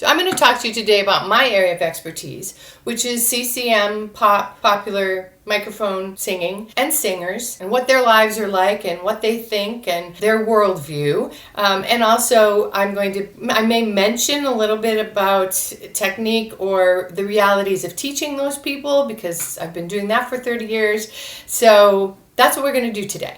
So I'm going to talk to you today about my area of expertise, which is CCM, pop, popular microphone singing, and singers, and what their lives are like, and what they think, and their worldview. And also, I may mention a little bit about technique or the realities of teaching those people, because I've been doing that for 30 years. So that's what we're going to do today.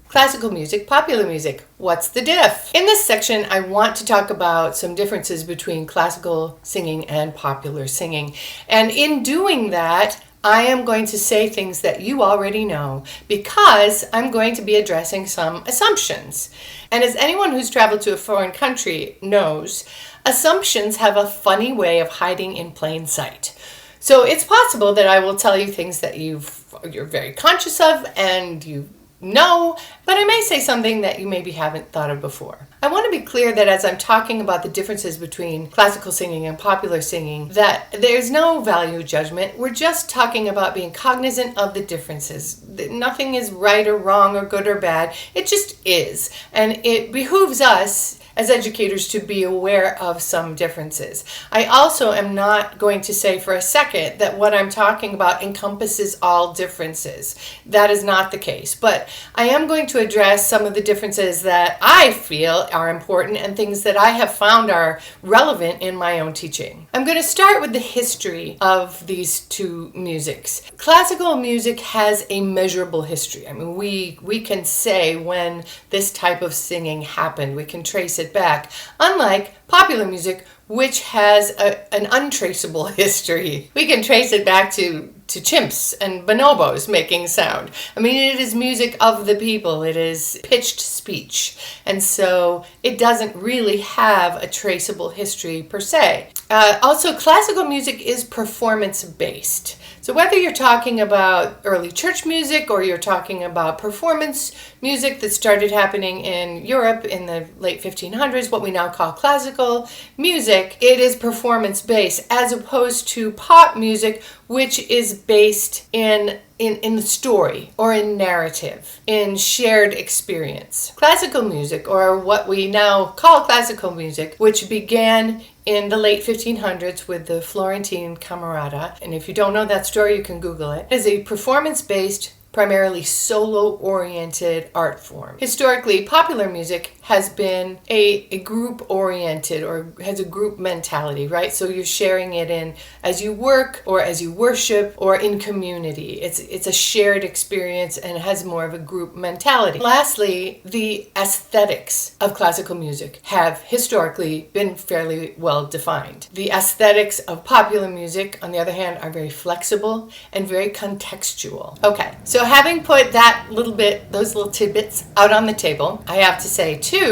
Classical music, popular music. What's the diff? In this section, I want to talk about some differences between classical singing and popular singing. And in doing that, I am going to say things that you already know because I'm going to be addressing some assumptions. And as anyone who's traveled to a foreign country knows, assumptions have a funny way of hiding in plain sight. So it's possible that I will tell you things that you're very conscious of and you know, but I may say something that you maybe haven't thought of before. I want to be clear that as I'm talking about the differences between classical singing and popular singing, that there's no value judgment. We're just talking about being cognizant of the differences. Nothing is right or wrong or good or bad. It just is. And it behooves us as educators to be aware of some differences. I also am not going to say for a second that what I'm talking about encompasses all differences. That is not the case. But I am going to address some of the differences that I feel are important and things that I have found are relevant in my own teaching. I'm going to start with the history of these two musics. Classical music has a measurable history. I mean, we can say when this type of singing happened. We can trace it back, unlike popular music, which has an untraceable history. We can trace it back to chimps and bonobos making sound. I mean, it is music of the people. It is pitched speech. And so it doesn't really have a traceable history per se. Also, classical music is performance-based. So whether you're talking about early church music or you're talking about performance music that started happening in Europe in the late 1500s, what we now call classical music, it is performance-based as opposed to pop music, which is based in the story or in narrative, in shared experience. Classical music, or what we now call classical music, which began in the late 1500s with the Florentine Camerata, and if you don't know that story, you can Google it, is a performance-based, primarily solo-oriented art form. Historically, popular music has been a group-oriented or has a group mentality, right? So you're sharing it in as you work or as you worship or in community. It's a shared experience and it has more of a group mentality. Lastly, the aesthetics of classical music have historically been fairly well defined. The aesthetics of popular music, on the other hand, are very flexible and very contextual. Okay, so having put those little tidbits out on the table, I have to say too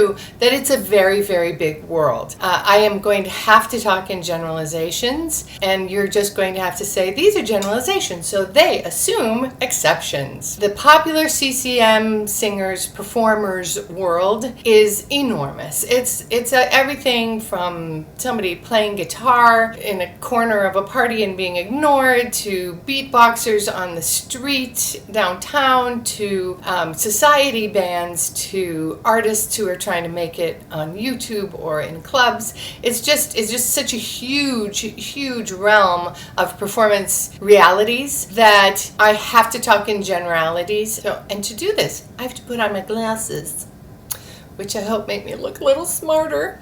that it's a very, very big world. I am going to have to talk in generalizations, and you're just going to have to say these are generalizations, so they assume exceptions. The popular CCM singers, performers world is enormous. It's everything from somebody playing guitar in a corner of a party and being ignored, to beatboxers on the street downtown, to society bands, to artists who are trying to make it on YouTube or in clubs. It's just such a huge realm of performance realities that I have to talk in generalities. So, and to do this, I have to put on my glasses, which I hope make me look a little smarter.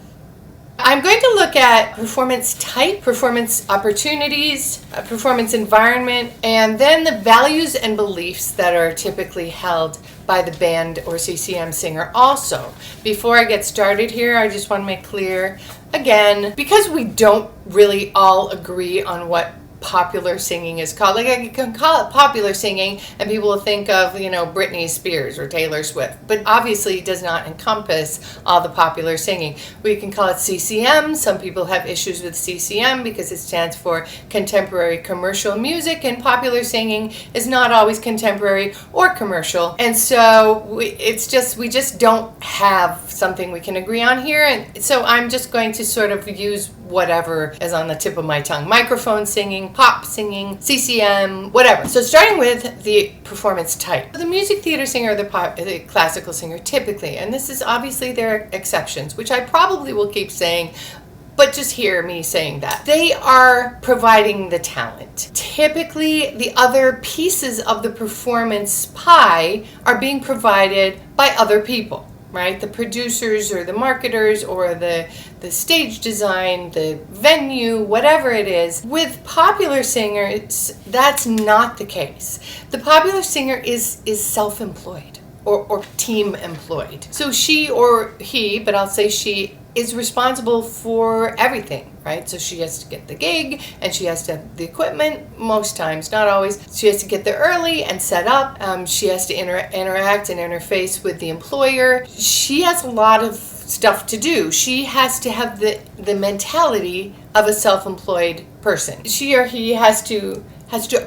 I'm going to look at performance type, performance opportunities, performance environment, and then the values and beliefs that are typically held by the band or CCM singer also. Before I get started here, I just want to make clear, again, because we don't really all agree on what popular singing is called. Like, I can call it popular singing and people will think of, Britney Spears or Taylor Swift, but obviously it does not encompass all the popular singing. We can call it CCM. Some people have issues with CCM because it stands for contemporary commercial music, and popular singing is not always contemporary or commercial. And so we just don't have something we can agree on here. And so I'm just going to sort of use whatever is on the tip of my tongue. Microphone singing, pop singing, CCM, whatever. So starting with the performance type. The music theater singer or the classical singer typically, and this is obviously there are exceptions, which I probably will keep saying but just hear me saying that. They are providing the talent. Typically, the other pieces of the performance pie are being provided by other people, right? The producers or the marketers or the stage design, the venue, whatever it is. With popular singers, that's not the case. The popular singer is self-employed or team employed. So she or he, but I'll say she, is responsible for everything, right? So she has to get the gig and she has to have the equipment most times, not always. She has to get there early and set up. She has to interact and interface with the employer. She has a lot of stuff to do. She has to have the mentality of a self-employed person. She or he has to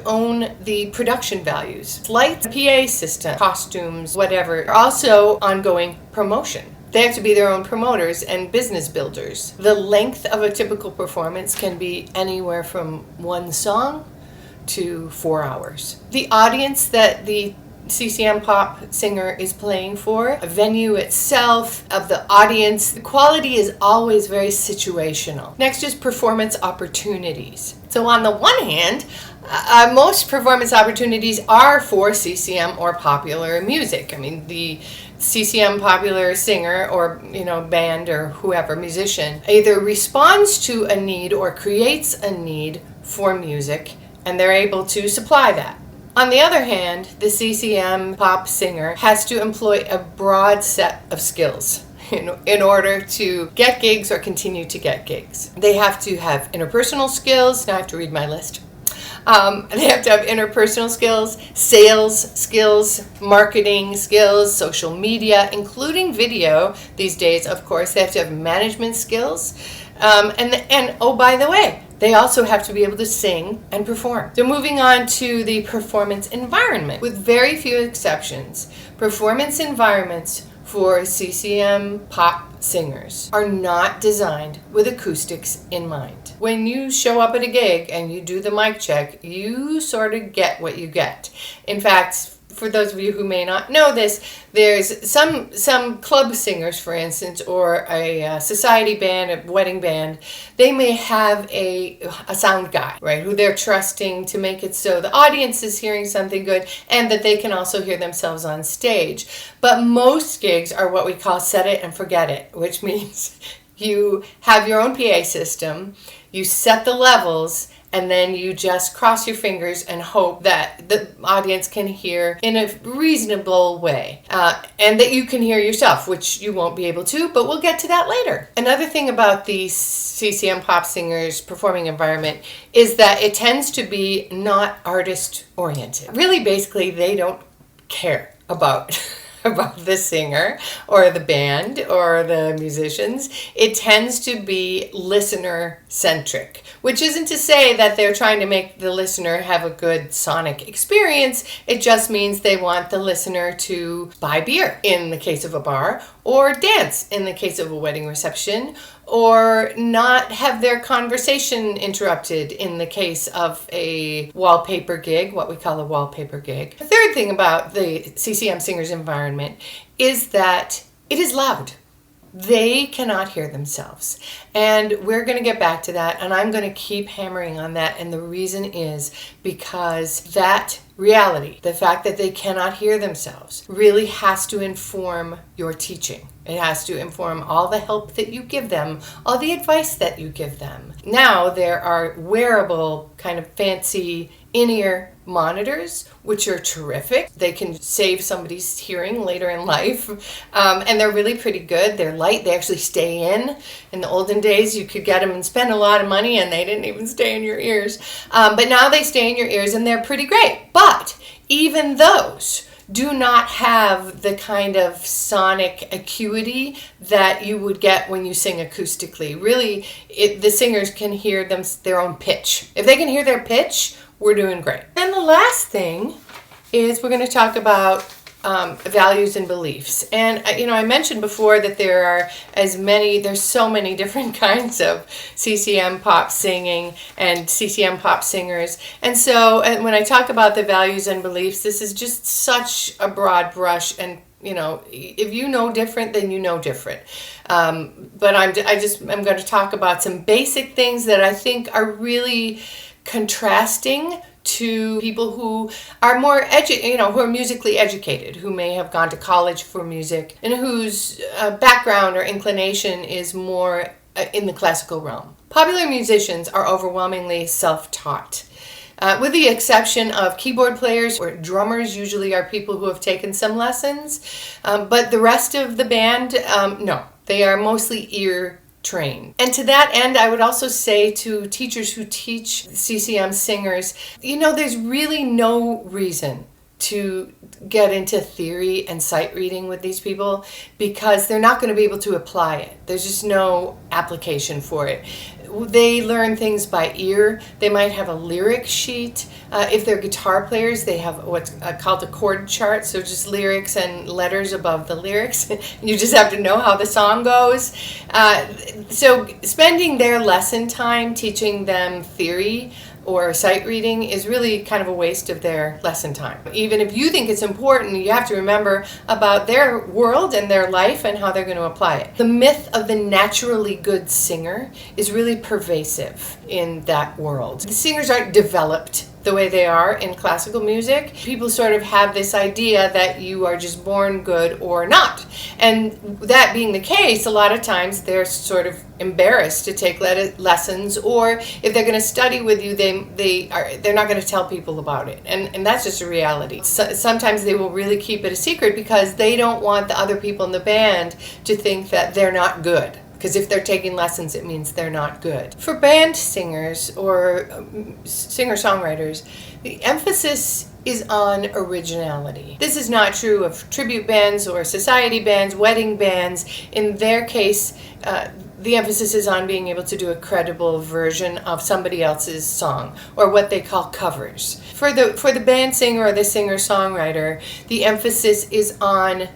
own the production values. Lights, PA system, costumes, whatever. Also ongoing promotion. They have to be their own promoters and business builders. The length of a typical performance can be anywhere from 1 song to 4 hours. The audience that the CCM pop singer is playing for, a venue itself, of the audience, the quality is always very situational. Next is performance opportunities. So on the one hand, most performance opportunities are for CCM or popular music. I mean, the CCM popular singer or band or whoever, musician, either responds to a need or creates a need for music, and they're able to supply that. On the other hand, the CCM pop singer has to employ a broad set of skills in order to get gigs or continue to get gigs. They have to have interpersonal skills. Now I have to read my list. They have to have interpersonal skills, sales skills, marketing skills, social media, including video these days, of course. They have to have management skills. And oh, by the way, they also have to be able to sing and perform. So moving on to the performance environment. With very few exceptions, performance environments for CCM pop singers are not designed with acoustics in mind. When you show up at a gig and you do the mic check, you sort of get what you get. In fact, for those of you who may not know this, there's some club singers, for instance, or a society band, a wedding band, they may have a sound guy, right, who they're trusting to make it so the audience is hearing something good and that they can also hear themselves on stage. But most gigs are what we call set it and forget it, which means you have your own PA system, you set the levels, and then you just cross your fingers and hope that the audience can hear in a reasonable way. And that you can hear yourself, which you won't be able to, but we'll get to that later. Another thing about the CCM pop singers performing environment is that it tends to be not artist-oriented. Really, basically, they don't care about the singer or the band or the musicians. It tends to be listener-centric, which isn't to say that they're trying to make the listener have a good sonic experience. It just means they want the listener to buy beer in the case of a bar, or dance in the case of a wedding reception, or not have their conversation interrupted in the case of a wallpaper gig, what we call a wallpaper gig. The third thing about the CCM singers environment is that it is loud. They cannot hear themselves. And we're going to get back to that, and I'm going to keep hammering on that. And the reason is because that reality, the fact that they cannot hear themselves, really has to inform your teaching. It has to inform all the help that you give them, all the advice that you give them. Now there are wearable, kind of fancy in-ear monitors, which are terrific. They can save somebody's hearing later in life, and they're really pretty good. They're light. They actually stay in. In the olden days, you could get them and spend a lot of money, and they didn't even stay in your ears. But now they stay in your ears, and they're pretty great. But even those do not have the kind of sonic acuity that you would get when you sing acoustically. Really, the singers can hear their own pitch. If they can hear their pitch, we're doing great. And the last thing is we're going to talk about values and beliefs. And I mentioned before that there's so many different kinds of CCM pop singing and CCM pop singers. And so when I talk about the values and beliefs, this is just such a broad brush and if you know different, then you know different. But I'm going to talk about some basic things that I think are really contrasting to people who are more who are musically educated, who may have gone to college for music, and whose background or inclination is more in the classical realm. Popular musicians are overwhelmingly self-taught. With the exception of keyboard players or drummers, usually are people who have taken some lessons. But the rest of the band, no, they are mostly ear trained. And to that end, I would also say to teachers who teach CCM singers, there's really no reason to get into theory and sight reading with these people, because they're not going to be able to apply it. There's just no application for it. They learn things by ear. They might have a lyric sheet. If they're guitar players, they have what's called a chord chart, so just lyrics and letters above the lyrics. You just have to know how the song goes. So spending their lesson time teaching them theory or sight reading is really kind of a waste of their lesson time. Even if you think it's important, you have to remember about their world and their life and how they're going to apply it. The myth of the naturally good singer is really pervasive in that world. The singers aren't developed the way they are in classical music. People sort of have this idea that you are just born good or not. And that being the case, a lot of times they're sort of embarrassed to take lessons, or if they're going to study with you, they're not going to tell people about it. And that's just a reality. Sometimes they will really keep it a secret because they don't want the other people in the band to think that they're not good. Because if they're taking lessons, it means they're not good. For band singers or singer-songwriters, the emphasis is on originality. This is not true of tribute bands or society bands, wedding bands. In their case, the emphasis is on being able to do a credible version of somebody else's song, or what they call covers. For the band singer or the singer-songwriter, the emphasis is on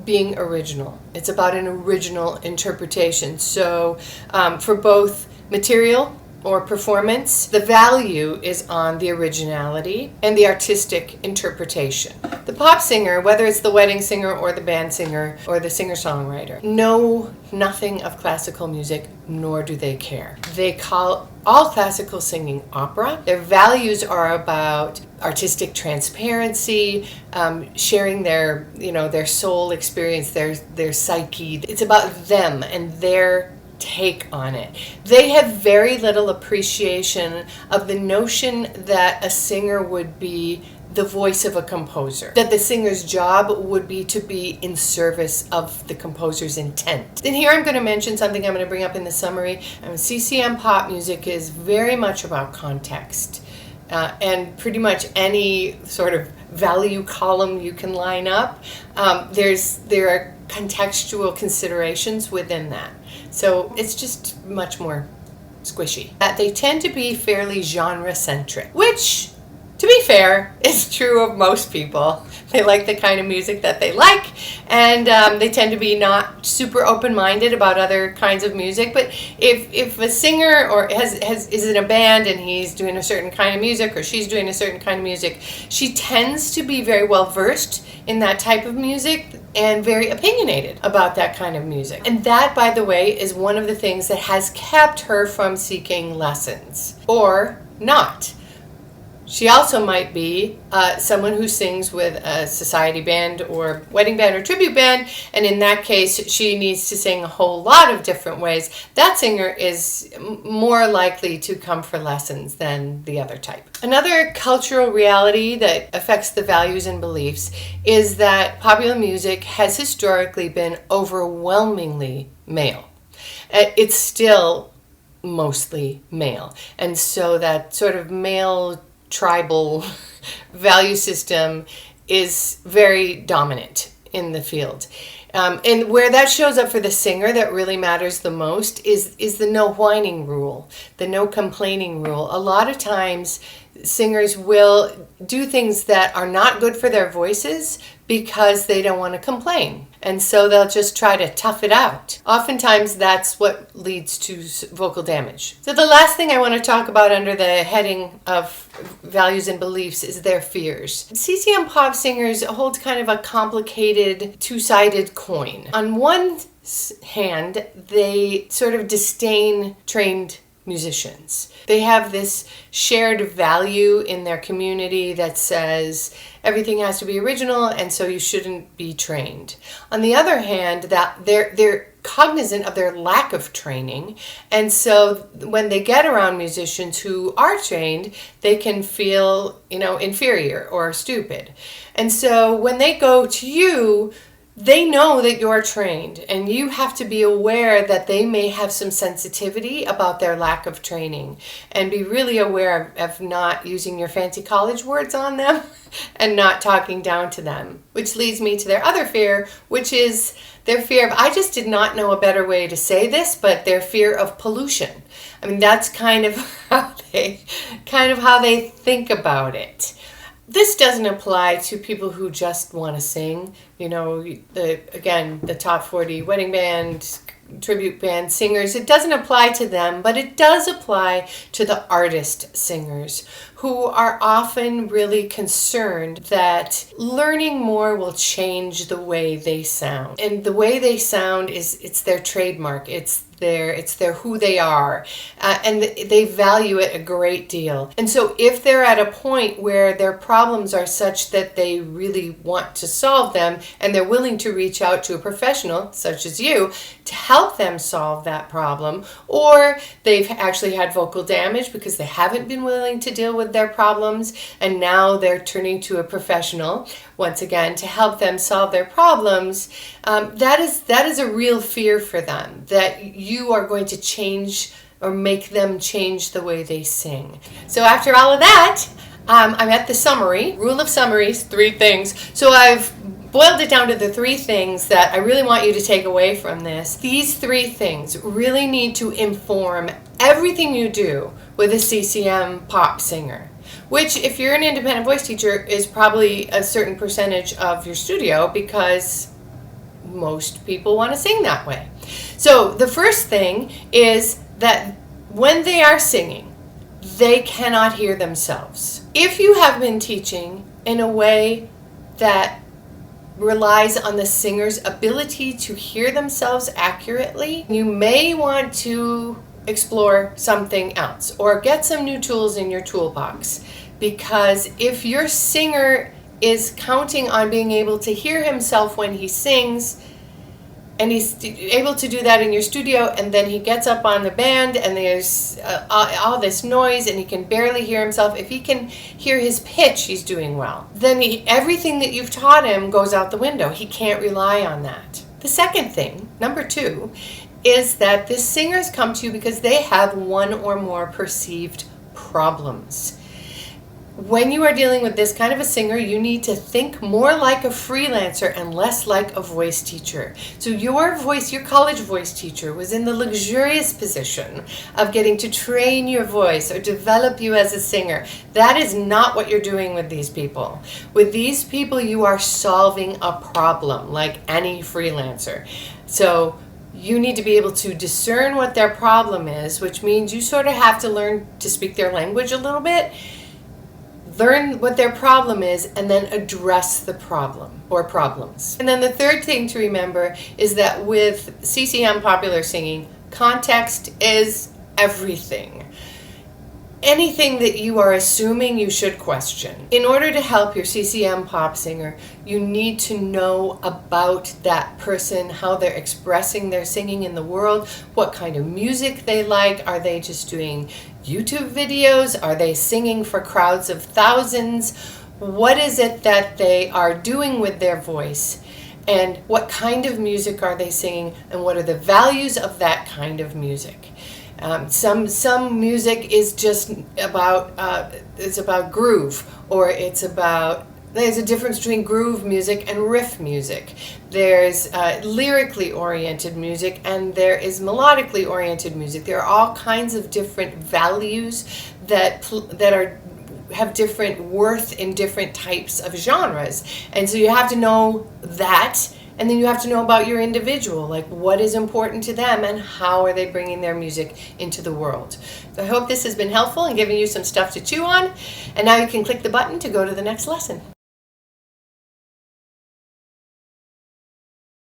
being original. It's about an original interpretation. So for both material or performance, the value is on the originality and the artistic interpretation. The pop singer, whether it's the wedding singer or the band singer or the singer-songwriter, know nothing of classical music, nor do they care. They call all classical singing opera. Their values are about artistic transparency, sharing their soul experience, their psyche. It's about them and their take on it. They have very little appreciation of the notion that a singer would be the voice of a composer, that the singer's job would be to be in service of the composer's intent. And here I'm going to mention something I'm going to bring up in the summary. CCM pop music is very much about context. And pretty much any sort of value column you can line up, there are contextual considerations within that. So it's just much more squishy. They tend to be fairly genre-centric, which, to be fair, is true of most people. They like the kind of music that they like, and they tend to be not super open-minded about other kinds of music. But if a singer or is in a band and he's doing a certain kind of music, or she's doing a certain kind of music, she tends to be very well versed in that type of music and very opinionated about that kind of music. And that, by the way, is one of the things that has kept her from seeking lessons, or not. She also might be someone who sings with a society band or wedding band or tribute band, and in that case, she needs to sing a whole lot of different ways. That singer is more likely to come for lessons than the other type. Another cultural reality that affects the values and beliefs is that popular music has historically been overwhelmingly male. It's still mostly male, and so that sort of male tribal value system is very dominant in the field. And where that shows up for the singer that really matters the most is the no whining rule, the no complaining rule. A lot of times singers will do things that are not good for their voices because they don't want to complain. And so they'll just try to tough it out. Oftentimes that's what leads to vocal damage. So the last thing I want to talk about under the heading of values and beliefs is their fears. CCM pop singers hold kind of a complicated two-sided coin. On one hand, they sort of disdain trained musicians. They have this shared value in their community that says everything has to be original and so you shouldn't be trained. On the other hand, that they're cognizant of their lack of training, and so when they get around musicians who are trained, they can feel, inferior or stupid. And so when they go to you, they know that you're trained, and you have to be aware that they may have some sensitivity about their lack of training, and be really aware of not using your fancy college words on them and not talking down to them. Which leads me to their other fear, which is their fear of, I just did not know a better way to say this, but their fear of pollution. I mean, that's kind of how they think about it. This doesn't apply to people who just want to sing. The top 40 wedding band, tribute band singers. It doesn't apply to them, but it does apply to the artist singers who are often really concerned that learning more will change the way they sound. And the way they sound it's their trademark. It's their who they are, and they value it a great deal. And so if they're at a point where their problems are such that they really want to solve them, and they're willing to reach out to a professional such as you to help them solve that problem, or they've actually had vocal damage because they haven't been willing to deal with their problems, and now they're turning to a professional once again to help them solve their problems, that is a real fear for them, that you are going to change or make them change the way they sing. So after all of that, I'm at the summary. Rule of summaries, 3 things. So I've boiled it down to the 3 things that I really want you to take away from this. These 3 things really need to inform everything you do with a CCM pop singer, which, if you're an independent voice teacher, is probably a certain percentage of your studio, because most people want to sing that way. So the first thing is that when they are singing, they cannot hear themselves. If you have been teaching in a way that relies on the singer's ability to hear themselves accurately, you may want to explore something else or get some new tools in your toolbox. Because if your singer is counting on being able to hear himself when he sings, and he's able to do that in your studio, and then he gets up on the band and there's all this noise and he can barely hear himself, if he can hear his pitch, he's doing well. Then everything that you've taught him goes out the window. He can't rely on that. The second thing, number 2, is that the singers come to you because they have one or more perceived problems. When you are dealing with this kind of a singer, you need to think more like a freelancer and less like a voice teacher. So your college voice teacher was in the luxurious position of getting to train your voice or develop you as a singer. That is not what you're doing with these people. With these people, you are solving a problem like any freelancer. So you need to be able to discern what their problem is, which means you sort of have to learn to speak their language a little bit. Learn what their problem is and then address the problem or problems. And then the third thing to remember is that with CCM popular singing, context is everything. Anything that you are assuming, you should question. In order to help your CCM pop singer, you need to know about that person, how they're expressing their singing in the world, what kind of music they like. Are they just doing YouTube videos? Are they singing for crowds of thousands? What is it that they are doing with their voice? And what kind of music are they singing? And what are the values of that kind of music? Some music is just about it's about groove, or there's a difference between groove music and riff music. There's lyrically oriented music and there is melodically oriented music. There are all kinds of different values that are have different worth in different types of genres. And so you have to know that, and then you have to know about your individual, like what is important to them and how are they bringing their music into the world. So I hope this has been helpful and giving you some stuff to chew on. And now you can click the button to go to the next lesson.